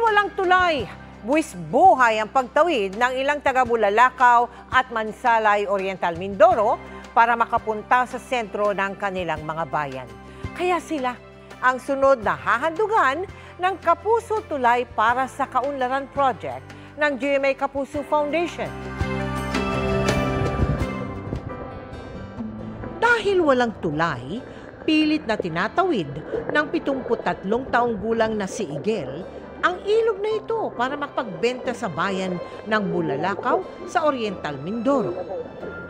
walang tulay, buwis buhay ang pagtawid ng ilang taga-Bulalakaw at Mansalay, Oriental Mindoro para makapunta sa sentro ng kanilang mga bayan. Kaya sila ang sunod na hahandugan ng Kapuso Tulay para sa Kaunlaran Project ng GMA Kapuso Foundation. Dahil walang tulay, pilit na tinatawid ng 73 taong gulang na si Igel ang ilog na ito para makapagbenta sa bayan ng Bulalakaw sa Oriental Mindoro.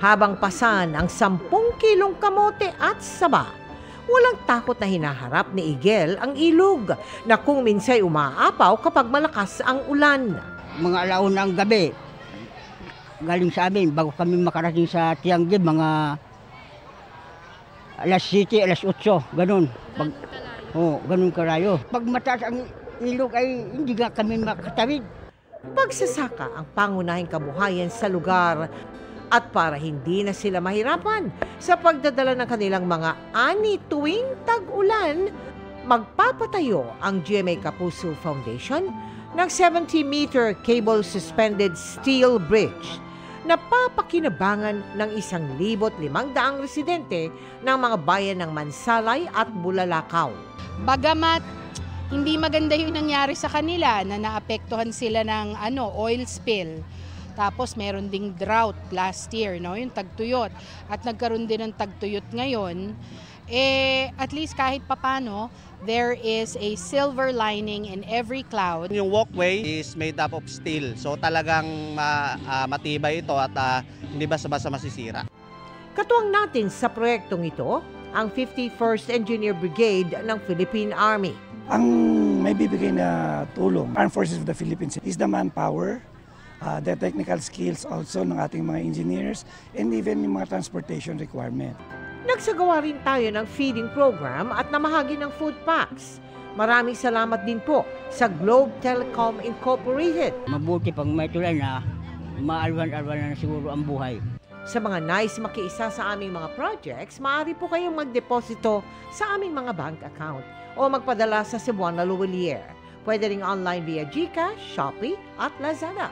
Habang pasan ang 10 kilong kamote at saba, walang takot na hinaharap ni Igel ang ilog na kung minsay umaapaw kapag malakas ang ulan. Mga alauna ng gabi, galing sa amin, bago kami makarating sa Tianggib, mga alas 7, alas 8, ganun. Ganun karayo. Pag mataas ang ilog ay hindi nga kami makatawid. Pagsasaka ang pangunahing kabuhayan sa lugar at para hindi na sila mahirapan sa pagdadala ng kanilang mga ani tuwing tag-ulan, magpapatayo ang GMA Kapuso Foundation ng 70-meter cable suspended steel bridge na papakinabangan ng 1,500 residente ng mga bayan ng Mansalay at Bulalakaw. Bagamat hindi maganda yung nangyari sa kanila na naapektuhan sila ng oil spill. Tapos meron ding drought last year, yung tagtuyot. At nagkaroon din ng tagtuyot ngayon. At least kahit papano, there is a silver lining in every cloud. Yung walkway is made up of steel. So talagang matibay ito at hindi basta-basta masisira. Katuwang natin sa proyektong ito, ang 51st Engineer Brigade ng Philippine Army. Ang may bibigay na tulong, Armed Forces of the Philippines, is the manpower, the technical skills also ng ating mga engineers, and even yung mga transportation requirement. Nagsagawa rin tayo ng feeding program at namahagi ng food packs. Maraming salamat din po sa Globe Telecom Incorporated. Mabuti pag may tulay na, maalwan-alwan na siguro ang buhay. Sa mga nais makiisa sa aming mga projects, maaari po kayong magdeposito sa aming mga bank account o magpadala sa Cebuana Luwalier. Pwede ring online via GCash, Shopee at Lazada.